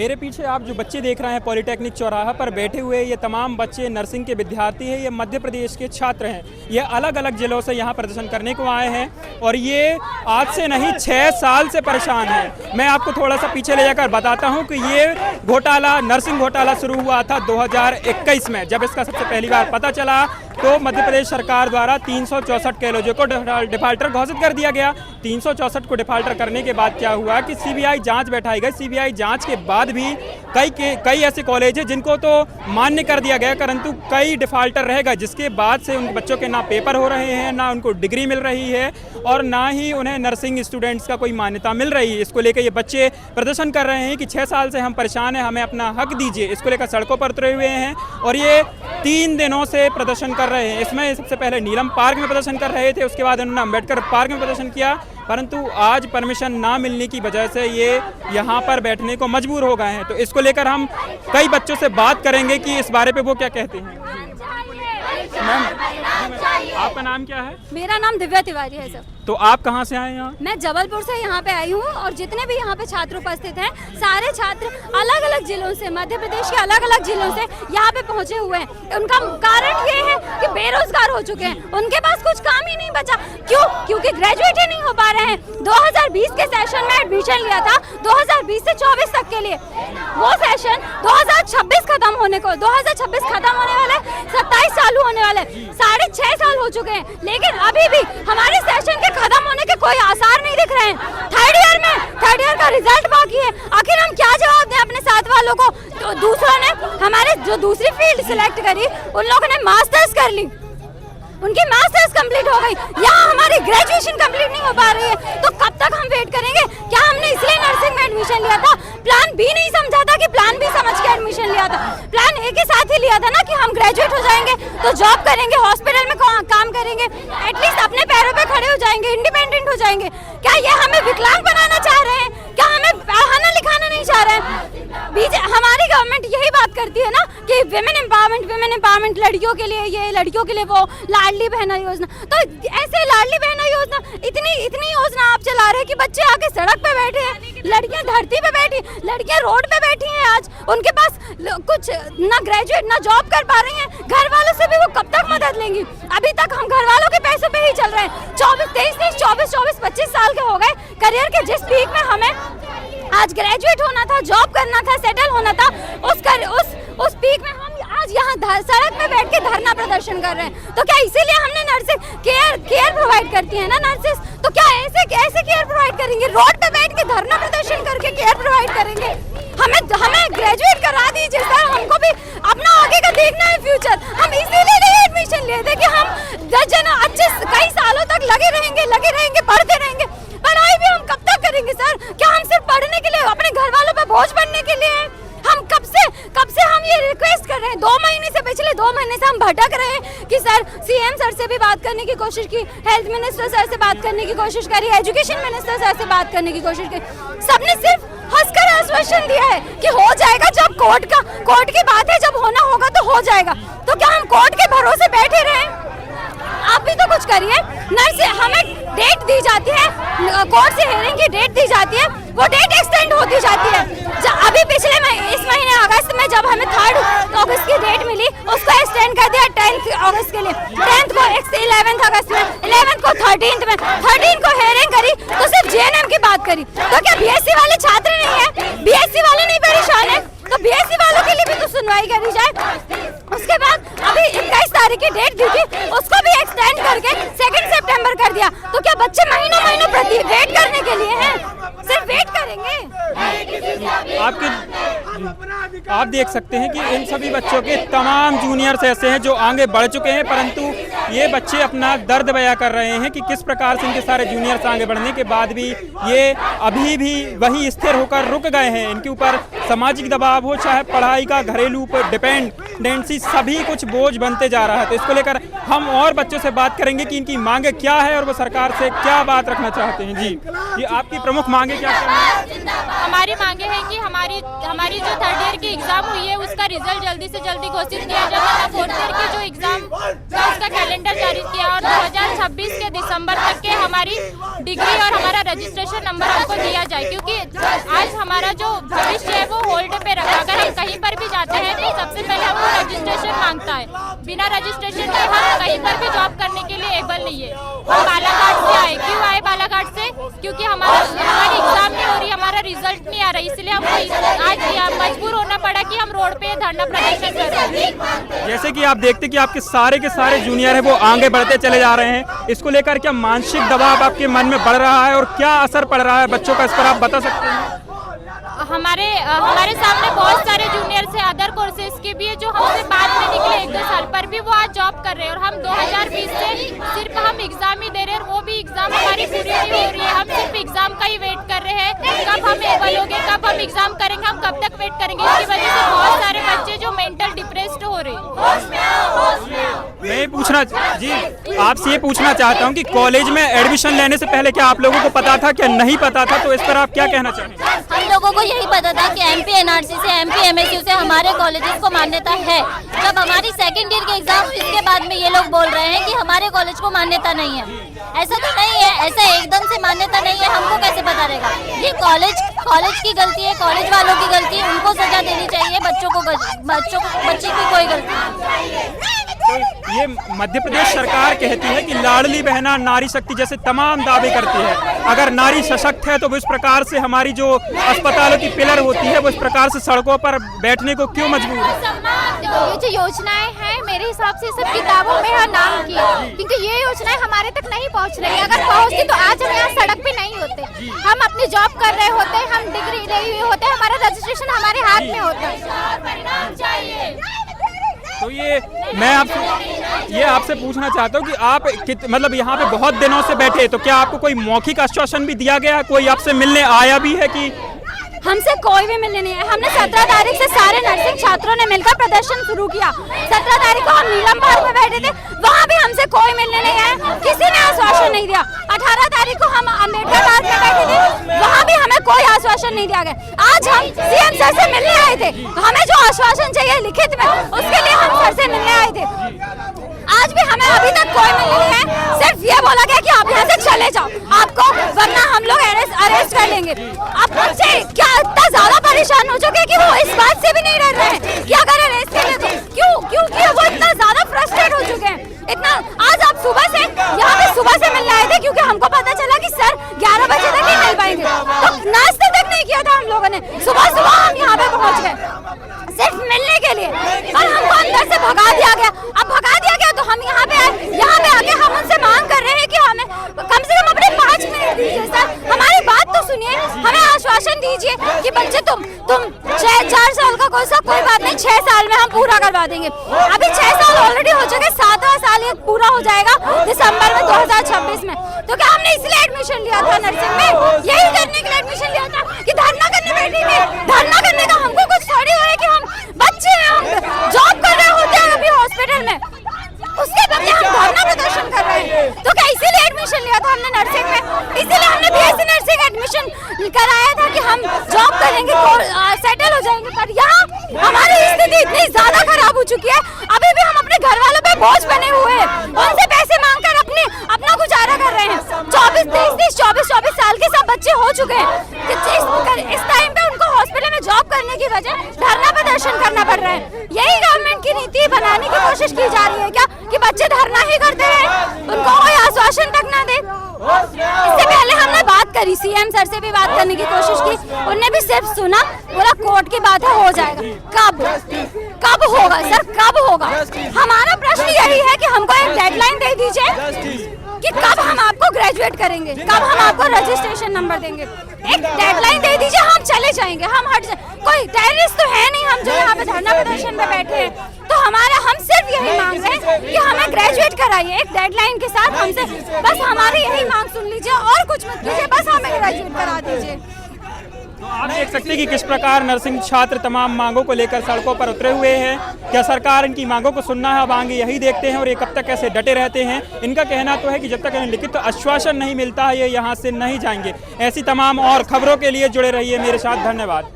मेरे पीछे आप जो बच्चे देख रहे हैं पॉलिटेक्निक चौराहा पर बैठे हुए, ये तमाम बच्चे नर्सिंग के विद्यार्थी हैं। ये मध्य प्रदेश के छात्र हैं। ये अलग अलग जिलों से यहाँ प्रदर्शन करने को आए हैं और ये आज से नहीं 6 साल से परेशान हैं। मैं आपको थोड़ा सा पीछे ले जाकर बताता हूँ कि ये घोटाला, नर्सिंग घोटाला शुरू हुआ था 2021 में। जब इसका सबसे पहली बार पता चला तो मध्य प्रदेश सरकार द्वारा 364 कॉलेजों को डिफाल्टर घोषित कर दिया गया। 364 को डिफाल्टर करने के बाद क्या हुआ कि सीबीआई जांच बैठाई गई। सीबीआई जांच के बाद भी कई ऐसे कॉलेज हैं जिनको तो मान्य कर दिया गया, परंतु कई डिफाल्टर रह गए, जिसके बाद से उन बच्चों के ना पेपर हो रहे हैं, ना उनको डिग्री मिल रही है और ना ही उन्हें नर्सिंग स्टूडेंट्स का कोई मान्यता मिल रही है। इसको लेकर ये बच्चे प्रदर्शन कर रहे हैं कि 6 साल से हम परेशान हैं, हमें अपना हक दीजिए। इसको लेकर सड़कों पर उतरे हुए हैं और ये 3 दिनों से प्रदर्शन कर रहे हैं। इसमें सबसे पहले नीलम पार्क में प्रदर्शन कर रहे थे, उसके बाद उन्होंने अम्बेडकर पार्क में प्रदर्शन किया, परंतु आज परमिशन ना मिलने की वजह से ये यहाँ पर बैठने को मजबूर हो गए हैं। तो इसको लेकर हम कई बच्चों से बात करेंगे कि इस बारे पे वो क्या कहते हैं। मैम, आपका नाम क्या है? मेरा नाम दिव्या तिवारी है सर। तो आप कहाँ से आए यहाँ? मैं जबलपुर से यहाँ पे आई हूँ और जितने भी यहाँ पे छात्र उपस्थित हैं, सारे छात्र अलग अलग जिलों से, मध्य प्रदेश के अलग अलग जिलों से यहाँ पे पहुँचे हुए हैं। उनका कारण ये है कि बेरोजगार हो चुके हैं, उनके पास कुछ काम ही नहीं बचा। क्यों? क्योंकि ग्रेजुएट ही नहीं हो पा रहे हैं। 2020 के सेशन में एडमिशन लिया था 2020 से 24 तक के लिए, वो सेशन 2026 खत्म होने को, 2026 खत्म होने वाले, 27 चालू होने वाले, 6.5 साल हो चुके हैं, लेकिन अभी भी हमारे सेशन के खत्म होने के कोई आसार नहीं दिख रहे हैं। थर्ड ईयर का रिजल्ट बाकी है। आखिर हम क्या जवाब दें अपने साथ वालों को? तो दूसरों ने, हमारे जो दूसरी फील्ड सिलेक्ट करी, उन लोगों ने मास्टर्स कर ली, उनकी मास्टर्स कंप्लीट हो गई, यहाँ हमारी ग्रेजुएशन कंप्लीट नहीं हो पा रही है। तो कब तक हम वेट करेंगे? क्या हमने इसलिए नर्सिंग में एडमिशन लिया था? प्लान बी नहीं समझा था कि प्लान बी समझ के एडमिशन लिया था? प्लान ए के साथ ही लिया था ना कि हम ग्रेजुएट हो जाएंगे तो जॉब करेंगे, हॉस्पिटल में काम करेंगे, एटलीस्ट अपने पैरों पे खड़े हो जाएंगे, इंडिपेंडेंट हो जाएगे। क्या ये हमें विकलांग बनाना चाह रहे हैं? क्या हमें पढ़ाना लिखाना नहीं चाह रहे हैं? हमारी गवर्नमेंट यही बात करती है ना कि विमेन एम्पावरमेंट, लड़कियों के लिए ये, लड़कियों के लिए वो, लाडली बहना योजना। तो ऐसे लाडली बहना योजना, इतनी योजना आप चला रहे हैं कि बच्चे आके सड़क पे बैठे हैं, लड़कियां धरती पे बैठी, लड़कियां रोड पे बैठी हैं। आज उनके पास कुछ ना ग्रेजुएट ना जॉब कर पा रही हैं। घर वालों से भी वो कब तक मदद लेंगी? अभी तक हम घर वालों के पैसों पे ही चल रहे हैं। 24 साल के हो गए, करियर के जिस पीक में हमें आज ग्रेजुएट होना था, जॉब करना था, सेटल होना था, उस पीक में हम आज यहाँ सड़क पे बैठ के धरना प्रदर्शन कर रहे हैं। तो क्या इसीलिए हमने नर्सेज केयर प्रोवाइड करती है ना नर्सेज? तो क्या ऐसे केयर प्रोवाइड करेंगे? रोड पे बैठ के धरना प्रदर्शन करके केयर प्रोवाइड करेंगे? हमें ग्रेजुएट करा दीजिए सर, हमको भी अपना आगे का देखना है फ्यूचर। हम इसीलिए नहीं एडमिशन लिए थे कि हम 10 जन अच्छे कई सालों तक लगे रहेंगे, पढ़ते रहेंगे। पढ़ाई भी हम कब तक करेंगे सर? क्या हम सिर्फ पढ़ने के लिए, अपने घर वालों पे बोझ बनने के लिए? हम कब से हम ये रिक्वेस्ट कर रहे हैं? 2 महीने से, पिछले 2 महीने से हम भटक रहे हैं कि सर, सीएम सर से भी बात करने की कोशिश की, हेल्थ मिनिस्टर सर से बात करने की कोशिश करी, एजुकेशन मिनिस्टर सर से बात करने की कोशिश की। सबने सिर्फ हंसकर आश्वासन दिया है कि हो जाएगा। जब कोर्ट की बात है, जब होना होगा तो हो जाएगा। तो क्या हम कोर्ट के भरोसे बैठे रहे? आप भी तो कुछ करिए। नर्स, हमें डेट दी जाती है, कोर्ट से हियरिंग की डेट दी जाती है, वो डेट एक्सटेंड होती जाती है। अभी इस महीने अगस्त में जब हमें 3 अगस्त की डेट मिली, उसको एक्सटेंड कर दिया 10 अगस्त के लिए, 10th को 11 अगस्त में, 11 को 13th में, 13 को हियरिंग करी तो सिर्फ जेएनएम की बात करी। तो क्या बीएससी वाले छात्र नहीं है? बीएससी वाले नहीं परेशान है? तो बीएससी वालों के लिए भी तो सुनवाई करी जाए। उसके बाद अभी 21 तारीख की डेट दी थी, उसको भी एक्सटेंड करके 2 सितंबर कर दिया। तो क्या बच्चे महीनों प्रति वेट करने के लिए हैं? सिर्फ वेट करेंगे? आप देख सकते हैं कि इन सभी बच्चों के तमाम जूनियर्स ऐसे हैं जो आगे बढ़ चुके हैं, परंतु ये बच्चे अपना दर्द बयां कर रहे हैं कि किस प्रकार से इनके सारे जूनियर्स आगे बढ़ने के बाद भी ये अभी भी वही स्थिर होकर रुक गए हैं। इनके ऊपर सामाजिक दबाव हो, चाहे पढ़ाई का, घरेलू पर डिपेंड अटेंडेंसी सभी कुछ बोझ बनते जा रहा है। तो इसको लेकर हम और बच्चों से बात करेंगे कि इनकी मांगे क्या है और वो सरकार से क्या बात रखना चाहते हैं। जी, ये आपकी प्रमुख मांगे क्या है? हमारी मांगे हैं कि हमारी जो थर्ड ईयर की एग्जाम हुई है उसका रिजल्ट जल्दी से जल्दी घोषित किया जाए तथा फोर्थ ईयर की जो एग्जाम का उसका कैलेंडर जारी किया और 2026 के दिसंबर तक के हमारी डिग्री और हमारा रजिस्ट्रेशन नंबर हमको दिया जाए, क्योंकि आज हमारा जो भविष्य है वो होल्ड पे रखा। अगर हम कहीं पर भी जाते हैं तो सबसे पहले हमको रजिस्ट्रेशन मांगता है। बिना रजिस्ट्रेशन के हम कहीं पर भी जॉब करने के लिए एबल नहीं है। हम बालाघाट से आए, क्यों आए बालाघाट से? क्योंकि हमारी एग्जाम नहीं हो रही, हमारा रिजल्ट नहीं आ रहा, इसलिए हमको आज मजबूर होना पड़ा कि हम रोड पे धरना प्रदर्शन कर रहे हैं। जैसे कि आप देखते कि आपके सारे जूनियर है वो आगे बढ़ते चले जा रहे हैं, इसको लेकर क्या मानसिक दबाव आपके मन में बढ़ रहा है और क्या असर पड़ रहा है बच्चों का, इस पर आप बता सकते हैं? हमारे सामने बहुत सारे जूनियर से अदर कोर्सेज के भी है जो हमसे बाद में निकले 1-2 साल पर भी वो आज जॉब कर रहे हैं और हम 2020 से सिर्फ हम एग्जाम ही दे रहे हैं और वो भी एग्जाम हमारी पूरी नहीं हो रही है। हम सिर्फ एग्जाम का ही वेट कर रहे हैं, कब हम एबल होंगे, कब हम एग्जाम करेंगे, हम कब तक वेट करेंगे। इसकी वजह से बहुत सारे बच्चे जो मेंटल डिप्रेस्ड हो रहे हैं। मैं पूछना जी आपसे ये पूछना चाहता हूँ कि कॉलेज में एडमिशन लेने से पहले क्या आप लोगों को पता था, क्या नहीं पता था? तो इस पर आप क्या कहना चाहेंगे? हम लोगों को यही पता था कि एमपी एनआरसी से, एमपी एमएसयू से हमारे कॉलेजेस को मान्यता है। जब हमारी सेकेंड ईयर के एग्जाम इसके बाद में ये लोग बोल रहे हैं कि हमारे कॉलेज को मान्यता नहीं है, ऐसा तो नहीं है, ऐसा एकदम से मान्यता नहीं है, हमको कैसे पता रहेगा? ये कॉलेज की गलती है, कॉलेज वालों की गलती है, उनको सजा देनी चाहिए, बच्ची की कोई गलती नहीं। तो ये मध्य प्रदेश सरकार कहती है कि लाडली बहना नारी शक्ति जैसे तमाम दावे करती है। अगर नारी सशक्त है तो वो इस प्रकार से हमारी जो अस्पतालों की पिलर होती है वो इस प्रकार से सड़कों पर बैठने को क्यों मजबूर है? ये जो योजनाएं हैं मेरे हिसाब से सब किताबों में है नाम की, क्योंकि ये योजनाएं हमारे तक नहीं पहुंच रही है। अगर पहुंचती तो आज हम यहाँ सड़क पे नहीं होते, हम अपनी जॉब कर रहे होते, हम डिग्री लिए हुए होते, हमारा रजिस्ट्रेशन हमारे हाथ में होता। तो मैं आपसे पूछना चाहता हूँ कि आप मतलब यहाँ पे बहुत दिनों से बैठे, तो क्या आपको कोई मौखिक आश्वासन भी दिया गया, कोई आपसे मिलने आया भी है कि? हमसे कोई भी मिलने नहीं आया। हमने 17 तारीख से सारे नर्सिंग छात्रों ने मिलकर प्रदर्शन शुरू किया। 17 तारीख को हम नीलम पार्क में बैठे थे, वहाँ भी हमसे कोई मिलने नहीं आया, किसी ने आश्वासन नहीं दिया। 18 तारीख को हम अम्बेडकर पार्क में बैठे थे, वहाँ भी हमें कोई आश्वासन नहीं दिया गया। आज हम सीएम सर से मिलने आए थे, हमें जो आश्वासन चाहिए लिखित में उसके लिए हम सर से मिलने आए थे। आज भी हमें अभी तक कोई मिल नहीं है, सिर्फ ये बोला गया कि आप यहाँ से चले जाओ, आपको वरना हम लोग अरेस्ट कर लेंगे। अब बच्चे क्या इतना ज्यादा परेशान हो चुके हैं कि वो इस बात से भी नहीं डर रहे हैं कि अगर अरेस्ट करें तो क्योंकि वो इतना ज्यादा फ्रस्ट्रेट हो चुके हैं। इतना आज आप यहाँ पे सुबह से मिलने आए थे क्योंकि हमको पता चला कि सर 11 बजे तक नहीं मिल पाएंगे, तो नाश्ता तक नहीं किया था हम लोगों ने। सुबह हम यहाँ पे पहुँच गए सिर्फ मिलने के लिए और हमको अंदर से भगा दिया गया। अब भगा दिया गया तो हम यहाँ पे आके हम उनसे मांग कर रहे हैं कि हमें कम से कम अपने 5 मिनट दीजिए सर, हमारी बात तो सुनिए, हमें आश्वासन दीजिए कि बच्चे तुम 4 साल का कोर्स, कोई बात नहीं, 6 साल में हम पूरा करवा देंगे। अभी 6 साल ऑलरेडी हो चुके, 7वां साल ये पूरा हो जाएगा दिसंबर में 2026 में। तो क्या हमने इसलिए एडमिशन लिया था नर्सिंग में, यही करने के लिए एडमिशन लिया था कि धरना करने बैठेंगे? धरना करने का हमको कुछ थोड़ी हो है कि हम बच्चे हैं, हम जॉब कर रहे होते हैं अभी हॉस्पिटल में, उसके बदले हम धरना प्रदर्शन कर रहे हैं। तो क्या इसीलिए एडमिशन लिया था हमने नर्सिंग में? इसीलिए हमने बीएससी नर्सिंग एडमिशन कराया था कि हम जॉब करेंगे, सेटल हो जाएंगे। पर यहाँ हमारी स्थिति इतनी ज्यादा खराब हो चुकी है, अभी भी हम अपने घर वालों पे बोझ बने हुए हैं, उनसे पैसे मांग कर अपना गुजारा कर रहे हैं। 24 साल के सब बच्चे हो चुके हैं, इस टाइम पे उनको हॉस्पिटल में जॉब करने की वजह धरना प्रदर्शन करना पड़ रहा है। यही गवर्नमेंट की नीति बनाने की कोशिश की जा रही है क्या कि बच्चे धरना ही करते हैं, उनको कोई आश्वासन तक ना दे? इससे पहले हमने बात करी, सीएम सर से भी बात करने की कोशिश की, उन्होंने भी सिर्फ सुना, बोला कोर्ट की बात है, हो जाएगा। कब होगा सर, कब होगा? हमारा प्रश्न यही है कि हमको एक डेडलाइन दे दीजिए कि कब हम आपको ग्रेजुएट करेंगे, कब हम आपको रजिस्ट्रेशन नंबर देंगे। एक डेडलाइन दे दीजिए, हम चले जाएंगे, हम हट जाए। कोई टेररिस्ट तो है नहीं हम जो यहाँ पे धरना प्रदर्शन में बैठे हैं। तो हम सिर्फ यही मांग रहे हैं कि हमें ग्रेजुएट कराइए एक डेडलाइन के साथ, हमसे बस हमारी यही मांग सुन लीजिए और कुछ मत कीजिए, बस हमें ग्रेजुएट करा दीजिए। आप देख सकते हैं कि किस प्रकार नर्सिंग छात्र तमाम मांगों को लेकर सड़कों पर उतरे हुए हैं। क्या सरकार इनकी मांगों को सुनना है? अब आगे यही देखते हैं और ये कब तक ऐसे डटे रहते हैं। इनका कहना तो है कि जब तक इन्हें लिखित आश्वासन नहीं मिलता है ये यहाँ से नहीं जाएंगे। ऐसी तमाम और खबरों के लिए जुड़े रहिए मेरे साथ। धन्यवाद।